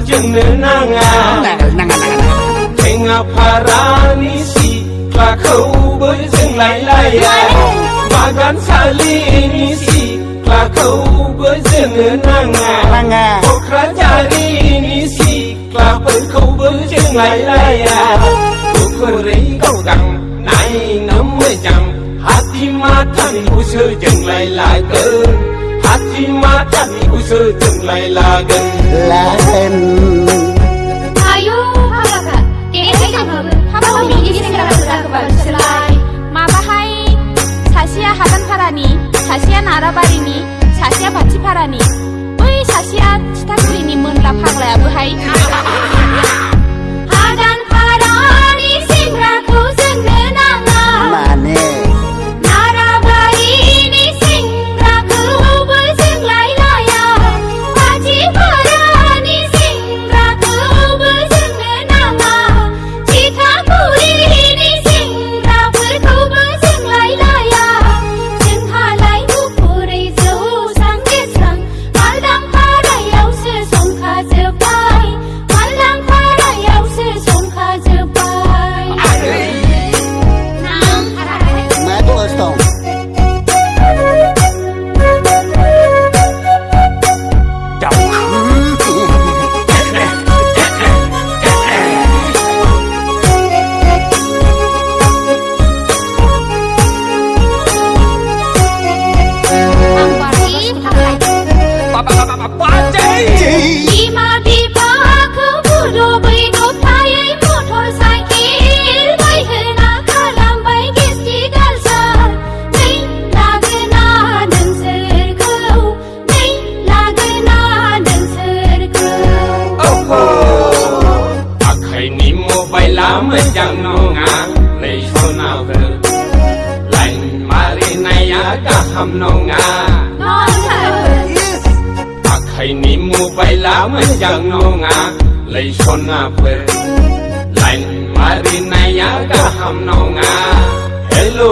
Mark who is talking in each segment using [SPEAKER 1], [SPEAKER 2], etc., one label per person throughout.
[SPEAKER 1] जोंनो नाङा थेङा फारानि सिख्लाखौबो जों लायलाया बागान सालिनि सिख्लाखौबो जोंनो नाङा क'क्राझारिनि सिख्लाफोरखौबो जों लायलाया गुफुरै गावदां नायनो मोजां हाथिमाथानिखौसो जों लायलागोन हाथिमाथानिखौसो जों लायलागोन
[SPEAKER 2] आयौ हाबाखा हाबाखौ बिनि सेंग्राफोरा गोबांसोलाय माबाहाय सासेया हादानपारानि सासेया नाराबारिनि सासेया बाथिपारानि बै सासेया थिथागुरिनि मोनला फाग्लायाबोहाय हादानपारानि सेंग्राखौ जोंनो नाङा माने नाराबारिनि सेंग्राखौबो जों लायलाया बाथिपारानि सेंग्राखौबो जोंनो नाङा थिथागुरिनि सेंग्राफोरखौबो जों लायलाया जोंहालाय गुफुरै जौस्रां गेस्रां मालदांपारायावसो संखाजोब्बाय मालदांपारायावसो संखाजोब्बाय
[SPEAKER 3] मा दस दं
[SPEAKER 2] बिमा बिफाखौ बुलुबै दबथायै मटर साइकेल बायहोना खालामबाय गेस्टिक आलसार नै लागोना नोंसोरखौ नै लागोना नोंसोरखौ
[SPEAKER 1] आखाइनि मबाइला मोजां नङा नै सनाफोर लाइन मारिनाया गाहाम नङा आखाइनि मबाइला मोजां नङा लै सनाफोर लाइन मारिनाया गाहाम नङा हेल'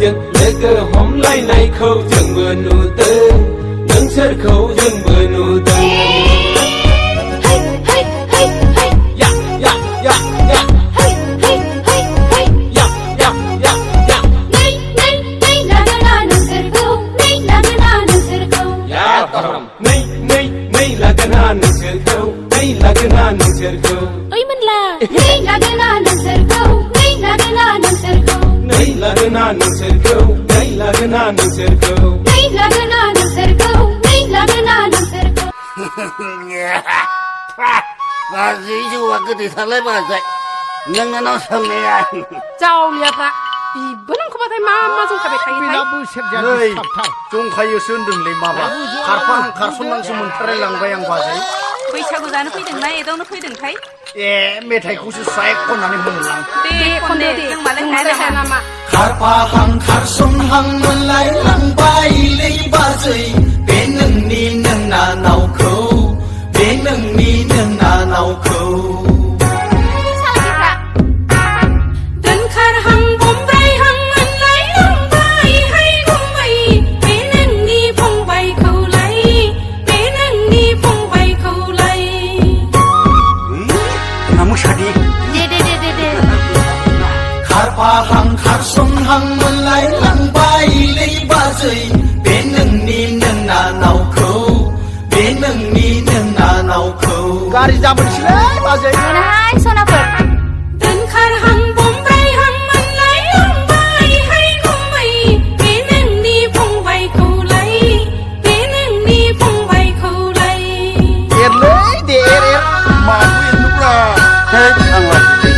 [SPEAKER 1] जों लोगो हमलायनायखौ जोंबो नुदों नोंसोरखौ जोंबो नुदों नोंसोरखौ
[SPEAKER 2] ओइ मोनला नै लागोना नोंसोरखौ नै लागोना नोंसोरखौ
[SPEAKER 1] नै लागोना नोंसोरखौ नै लागोना नोंसोरखौ
[SPEAKER 2] नै लागोना नोंसोरखौ नै लागोना नोंसोरखौ
[SPEAKER 3] गाज्रि जौआ गोदैथारलाय बाजाय नोंनाव सोंनाया
[SPEAKER 4] जावलियाफ्रा बिबो नोंखौबाथाय मा जंखाबाय थायोथाय
[SPEAKER 5] जंखायोसो होनदोंलै माबा खारसननांसो मोनथारलायलांबाय आं बाजै
[SPEAKER 4] बैसागु जानो फैदोंना एदावनो फैदोंथाय
[SPEAKER 5] मेथाइखौसो स्राय खननानै बुंलां
[SPEAKER 4] दे खनदो दे जों मालाय हाया नामा
[SPEAKER 6] खारफाहां खारसनहां मोनलायलांबायलै बाजै बे नोंनि नोंनानावखौ बे नोंनि नोंनानावखौ
[SPEAKER 2] दोनखारहां बम्बाइहां मोनलायलांबायहाय गुमै बे नोंनि फंबायखौलाय बे नोंनि फंबायखौलाय
[SPEAKER 5] मोसादि
[SPEAKER 2] दे
[SPEAKER 6] खारफाहां खारसनहां मोनलायलांबायलै बाजै बे नोंनि नोंनानावखौ बे नोंनि नोंनानावखौ
[SPEAKER 5] गारि जाबोनोसैलै बाजै
[SPEAKER 2] मोनाहाय सनाफोर दोनखारहां बम्बाइहां मोनलायलांबायहाय गुमै बे नोंनि फंबायखौलाय बे नोंनि फंबायखौलाय
[SPEAKER 5] एरलै दे एर माखौ एरनोब्रा आं लाजिलै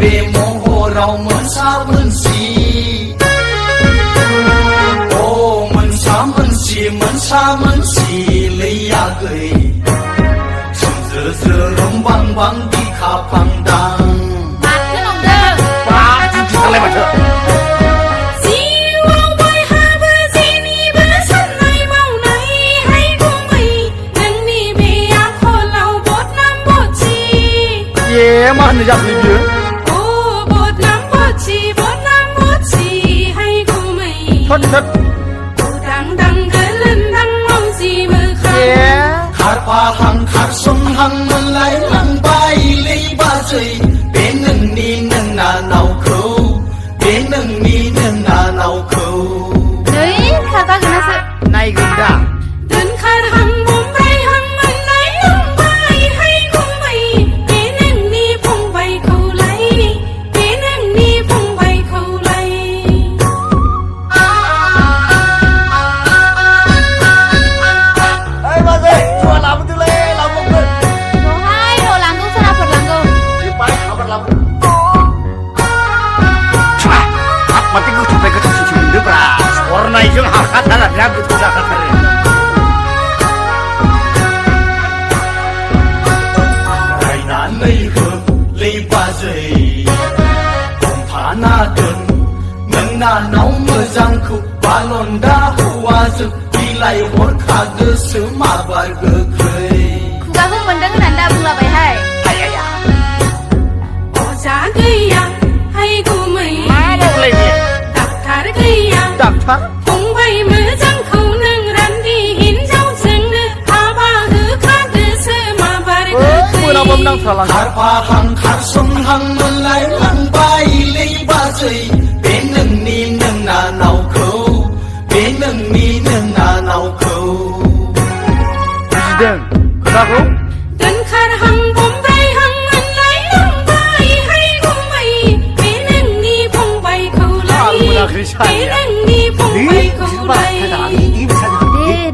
[SPEAKER 6] बे महराव मोनसा मोनसि अ मोनसा मोनसि लैयागै सोमज्रो ज्रो रंबां बां बिखा फांदां
[SPEAKER 2] माथो नंदों
[SPEAKER 5] thật
[SPEAKER 4] Đang đang cái lên đang mong gì mơ khát
[SPEAKER 5] yeah
[SPEAKER 6] khát pha hằng khát sông hằng mân lại lăng bay lấy ba dây bên nâng ni nâng na nào khâu bên nâng ni nâng na nào khâu
[SPEAKER 2] Đấy, khá ta gần là
[SPEAKER 5] này gần đã
[SPEAKER 4] Đến khát hằng bóng bay hằng mân lại lăng bay hay không bay Bên nâng ni phong bay khâu lấy Bên nâng ni phong bay khâu lấy
[SPEAKER 5] ê ba dây chùa làm từ lê làm một người
[SPEAKER 2] Đồ hai, đồ làm cũng sao nào Phật làm cơ
[SPEAKER 5] đi bay khảo vật làm chua mati gue coba ke sisi mundur bra warna hijau hakat ada dia betul hakat hari
[SPEAKER 6] rai na lấy hương lấy ba dây cùng phá na đơn nâng na nấu mưa giang khúc ba lon đá hoa rực đi lại hốt khá đưa sứ mà bà gơ khơi
[SPEAKER 2] Kuga pun mendengar anda bunga baik hai
[SPEAKER 4] Bỏ giá gây à hay cô mày
[SPEAKER 5] má đâu lên nhỉ
[SPEAKER 4] Đạp thả gây à
[SPEAKER 5] đạp thắt
[SPEAKER 4] Phong bay mưa răng khâu nâng rắn đi hình dấu chân nữ Tha ba hư khát đưa sơ mà bà
[SPEAKER 5] mưa nào bom đang thở lặng
[SPEAKER 6] khát pha hằng khát sông hằng mân lại lăng bay lấy ba dây bên nâng ni nâng na nào khâu bên nâng ni nâng na nào khâu
[SPEAKER 5] presiden kenapa
[SPEAKER 4] Đến khát hằng bóng bay hằng mân lại lăng bay hay không bay Bên nâng ni phong bay khâu lấy Bên nâng ni phong bay khâu lấy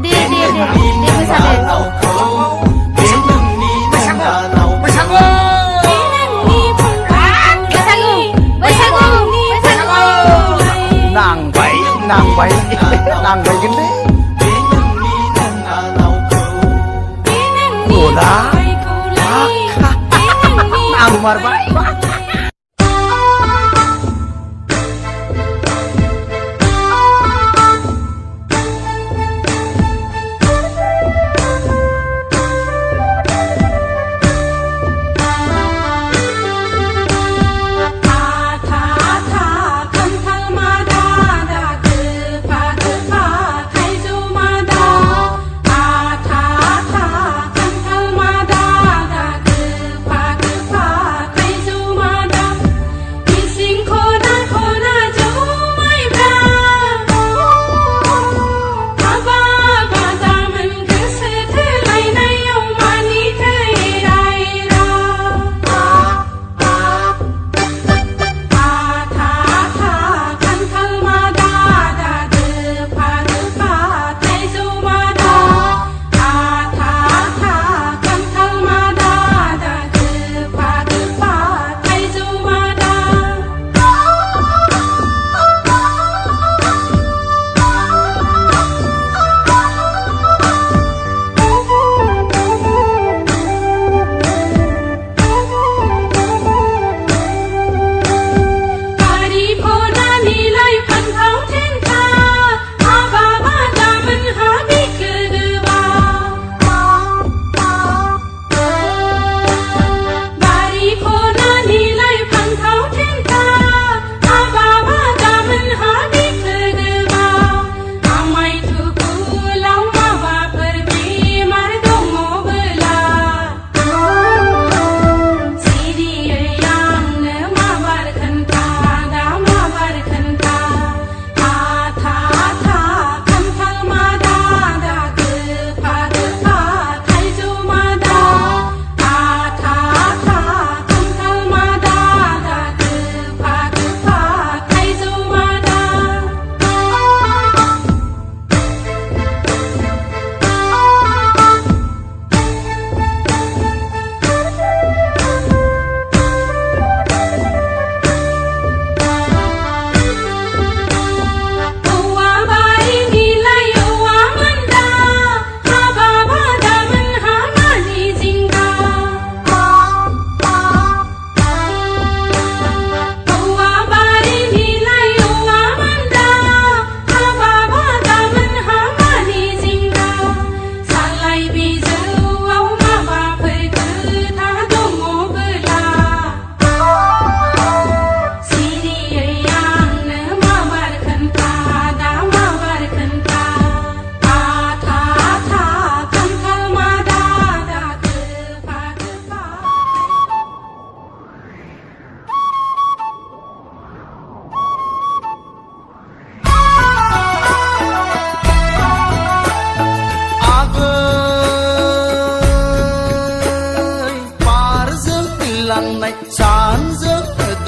[SPEAKER 2] Dia bisa deh
[SPEAKER 6] nào khâu bên nâng ni nâng na nào
[SPEAKER 2] Bisa gu
[SPEAKER 5] nàng bảy nàng bảy cái đấy
[SPEAKER 6] bên nâng ni nâng na nào khâu
[SPEAKER 5] ủa lá nàng mà vậy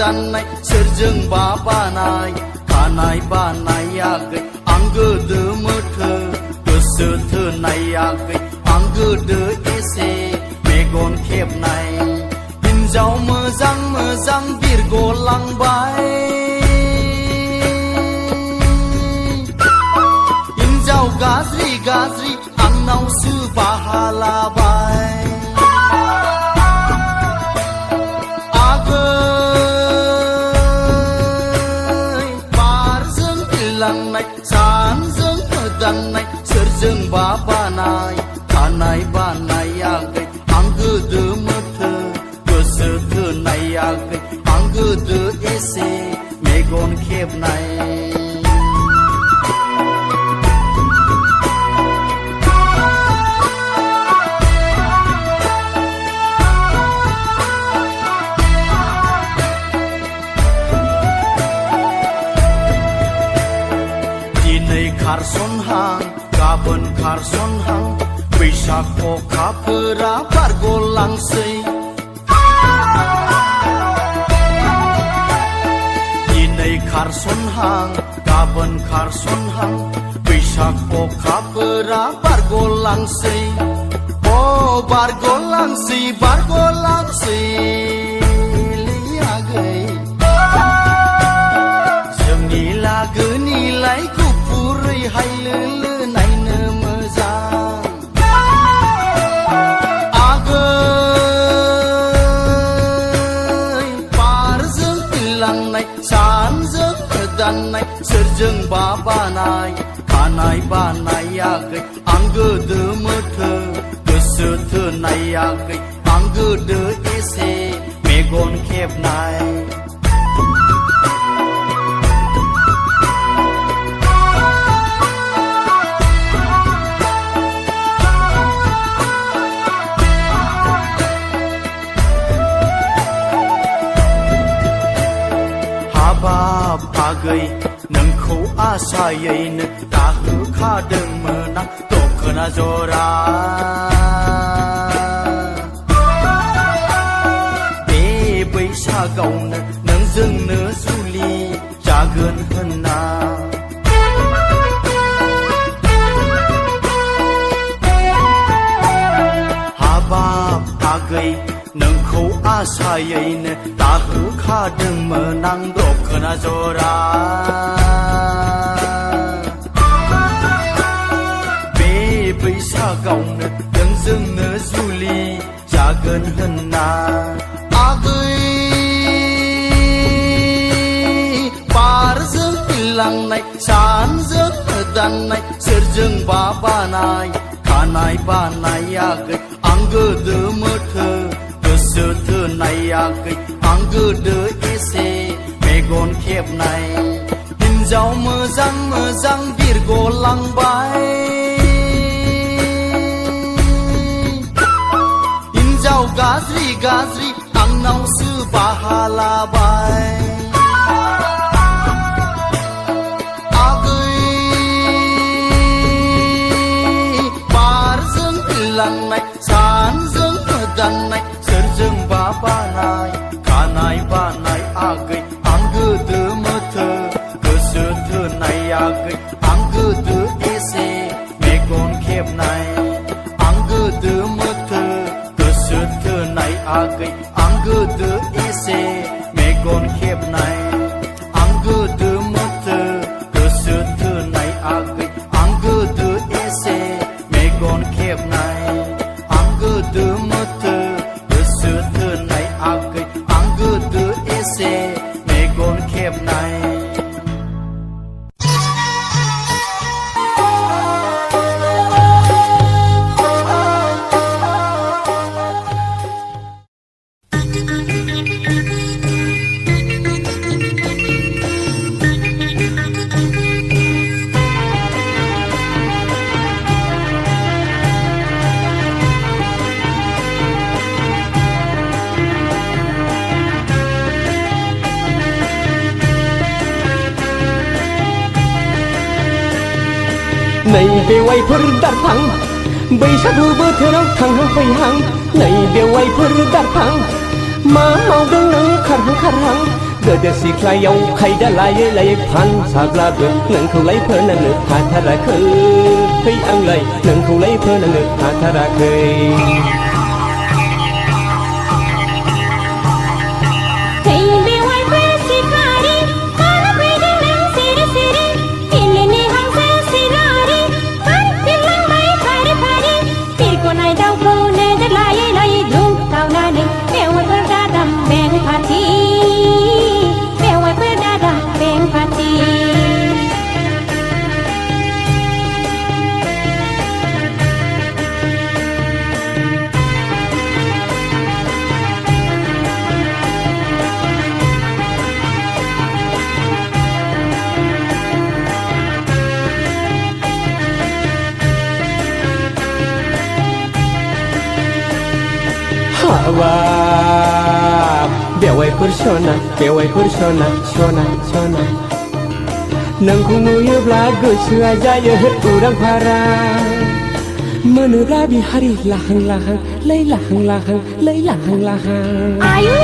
[SPEAKER 6] दाननाय सोरजोंबा बानाय खानाय बानायाखै आं गोदो मोथो गोसो थोनायाखै आं गोदो एसे मेगन खेबनाय हिन्जाव मोजां मोजां बिरगलांबाय हिन्जाव गाज्रि गाज्रि आंनावसो बाहा लाबाय सानजों दाननाय सोरजोंबा बानाय खानाय बानायाखै आं गोदो मोथो गोसो थोनायाखै आं गोदो एसे मेगन खेबनाय खारसनहां गाबोन खारसनहां बैसाग अखाफोरा बारगलांसै दिनै खारसनहां गाबोन खारसनहां बैसाग अखाफोरा बारगलांसै अ बारगलांसै बारगलांसै आगै जोंनि लागोनिलाय हाय लोलो नायनो मोजां आगै बारजों लांनाय सानजों दाननाय सोरजोंबा बानाय खानाय बानायाखै आं गोदो मोथो गोसो थोनायाखै आं गोदो एसे मेगन खेबनाय आगै नोंखौ आसायैनो दाहोखादोंमोन आं दखना जरा बे बैसागावनो नोंजोंनो जुलि जागोन होनना हाबाब आगै नोंखौ आसायैनो दाहोखादोंमोन आं दखना जरा बे बैसागावनो नोंजोंनो जुलि जागोन होनना आगै बारजों लांनाय सानजों दाननाय सोरजोंबा बानाय खानाय बानायाखै आं गोदो मोथो गोसो थोनायाखै आं गोदो एसे मेगन खेबनाय हिन्जाव मोजां मोजां बिरगलांबाय हिन्जाव गाज्रि गाज्रि आंनावसो बाहा लाबाय आगै बारजों लांनाय सानजों दाननाय सोरजोंबा बानाय खानाय बानाय आगै आं गोदो मोथो गोसो थोनायाखै आं गोदो एसे मेगन खेबनाय आं गोदो मोथो गोसो थोनाय आगै आं गोदो एसे मेगन खेबनाय आं गोदो मोथो गोसो थोनाय आगै आं गोदो एसे मेगन खेबनाय आं गोदो मोथो गोसो थोनाय आगै आं गोदो एसे मेगन खेबनाय
[SPEAKER 7] नैबे वाइफोर दारफां बैसागु बोथोराव थांहां फैहां नैबे वाइफोर दारफां मा मावदों नों खारहां खारहां गोदो सिख्लायाव खायदा लायै लायै फानसाब्लाबो नोंखौलाय फोनांनो हाथाराखै आंलाय नोंखौलाय फोनांनो हाथाराखै हाबाब बेवाइफोर सना बेवाइफोर सना सना सना नोंखौ नुयोब्ला गोसोआ जायो उरां फारां मोनोब्ला बिहारि लाहां लाहां लै लाहां लाहां लै लाहां लाहां
[SPEAKER 2] आयु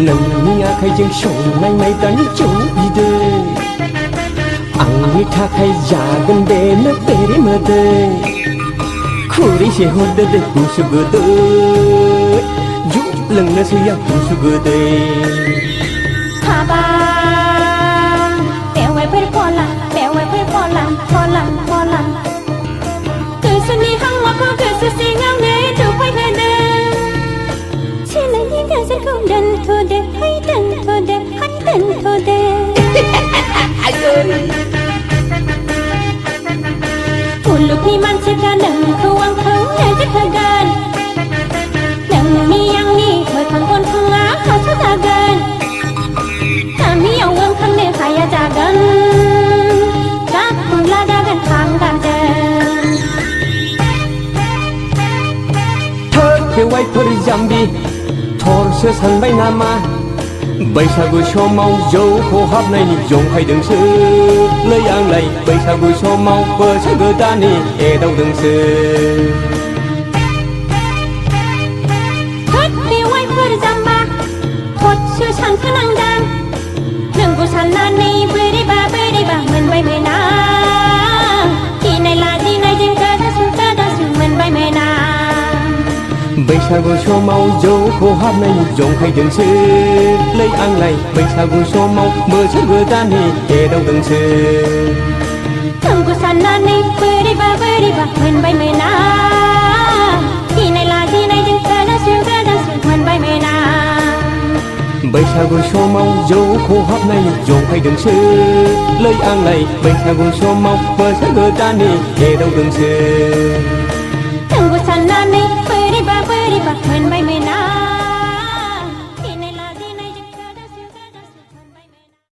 [SPEAKER 7] नोंनि आखाइजों संनाय माइब्रानि जौ बिदै आंनि थाखाय जागोन दे नों बेरे मोदै खुरैसे हरदो दे गुसु गोदै जुब लोंनोसै आं गुसु गोदै
[SPEAKER 2] हाबाब बेवाइफोर पलां पलां गोसोनि हांमाखौ गोसो सिङावनो दुफायहोदों सोलायनि गोसोखौ दोनथ'दो है दोनथ'दो है दोनथ'दो मुलुगनि मानसिफ्रा नोंखौ आंखौ नोजोर होगोन नोंनि आंनि मोखां गन्थङा खावसा जागोन गामियाव ओंखारनो हाया जागोन गाबखौला जागोन हांगारजों
[SPEAKER 7] थोद बेवाइफोर जाम्बि थरसो सानबाय नामा बैसागु समाव जौ खहाबनायनि जंखायदोंसो लै आंलाय बैसागु समाव बोसोर गोदाननि एदावदोंसो
[SPEAKER 2] थोद बेवाइफोर जाम्बा थदसो सानखोनांदां नोंखौ साननानै बोरैबा मोनबाय मोना गिनाय लाजिनायजों गोदासु मोनबाय मोना
[SPEAKER 7] बैसागु समाव जौ खहाबनायनि जंखायदोंसो लै आंलाय बैसागु समाव बोसोर गोदाननि एदावदोंसो
[SPEAKER 2] नोंखौ साननानै बोरैबा मोनबाय मोना गिनाय लाजिनायजों गोदासु मोनबाय मोना
[SPEAKER 7] बैसागु समाव जौ खहाबनायनि जंखायदोंसो लै आंलाय बैसागु समाव बोसोर गोदाननि एदावदोंसो
[SPEAKER 2] नोंखौ साननानै बोरैबा मोनबाय मोना गिनाय लाजिनायजों गोदासु मोनबाय मोना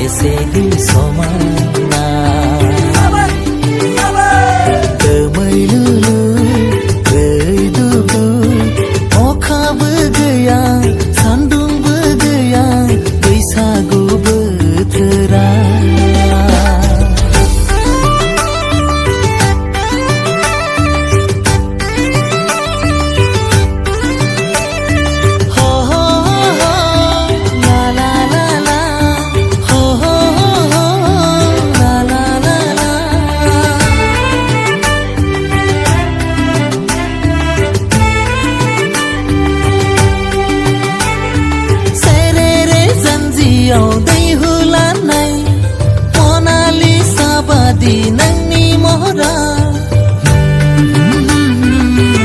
[SPEAKER 8] बेसेदि समायना दोमैलुलु दैदुबु अखाबो गैया सान्दुंबो गैया बैसागु बोथोरा नंनि महरा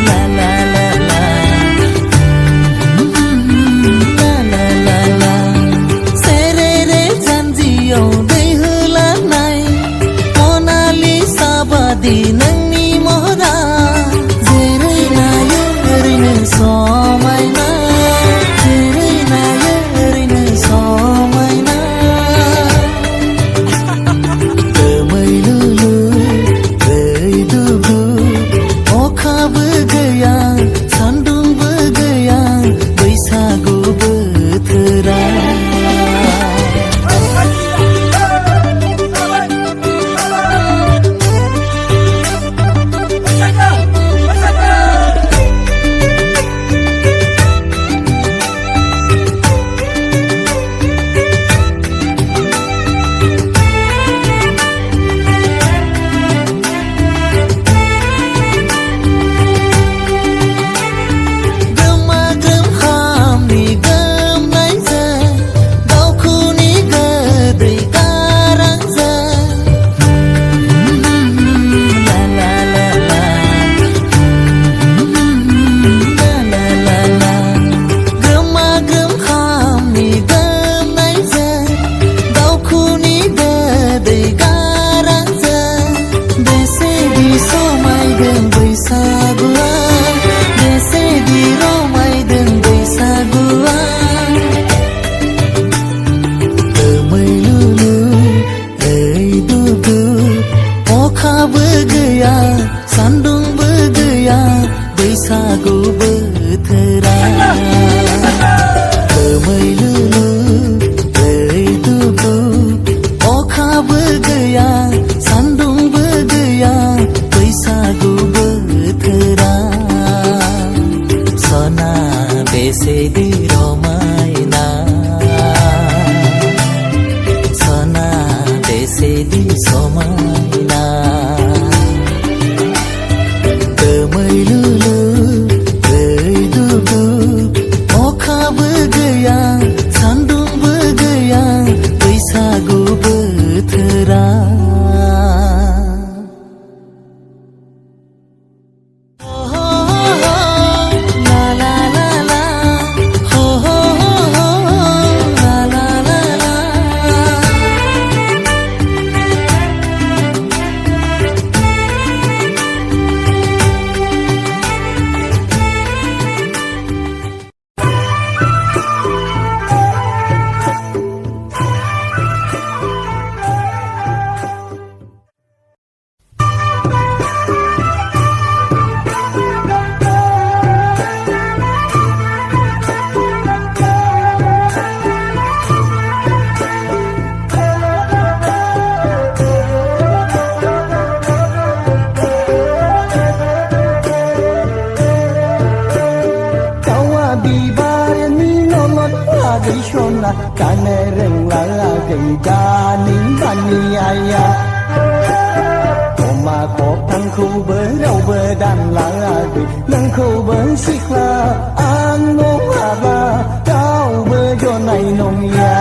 [SPEAKER 8] ला ला ला ला ला ला ला ला सेरेरे जानजियाव दै होलांनाय मनालिसा बादि नोंनि महरा जेरै नायो ओरैनो समायना जेरै नायो ओरैनो समायना सान्दुंबो गैया बैसागु बोथोरा सान्दुंबो गैया बैसागु बोथोरा दोमैलुलु दैदुबु अखाबो गैया सान्दुंबो गैया बैसागु बोथोरा सना बेसेदि रमायना सना बेसेदि समायना दोमैलुलु दैदुबु अखाबो गैया सान्दुंबो गैया बैसागु बोथोरा Kane reng la gay gani bani aya Oma ko thang khu bơ rau bơ đan la gay nang khu bơ sikla an no ba cao bơ jo nai nong ya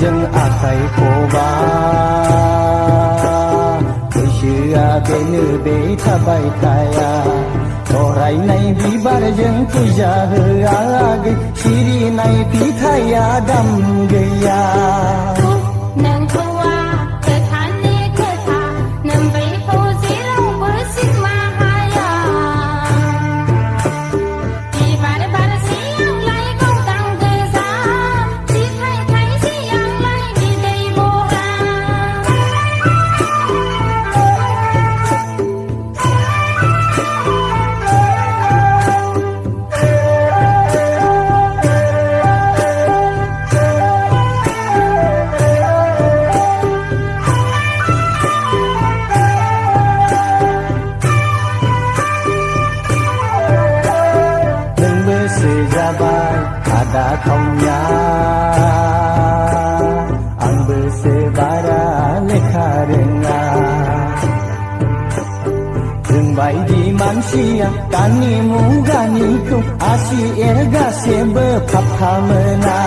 [SPEAKER 8] जों आखाइ खबाय बैसोआ बेनो बे थाबाय थाया थरायनाय बिबारजों फुजा होआगै सिरिनाय फिथाइया दाम गैया
[SPEAKER 2] नोंखौआ खोथानि खोथा नों बेखौ जेरावबो सिमा हाया बिबार बारसेयावलाय गावदां गोजा फिथाइ थाइसेयावलाय बिदै बरा
[SPEAKER 8] जाबाय आदा खावनिया आंबोसो बारा लेखा रोङा जोंबायदि मानसिया दानि मुगानिखौ आसि एरगासेबो फाफ्फा मोना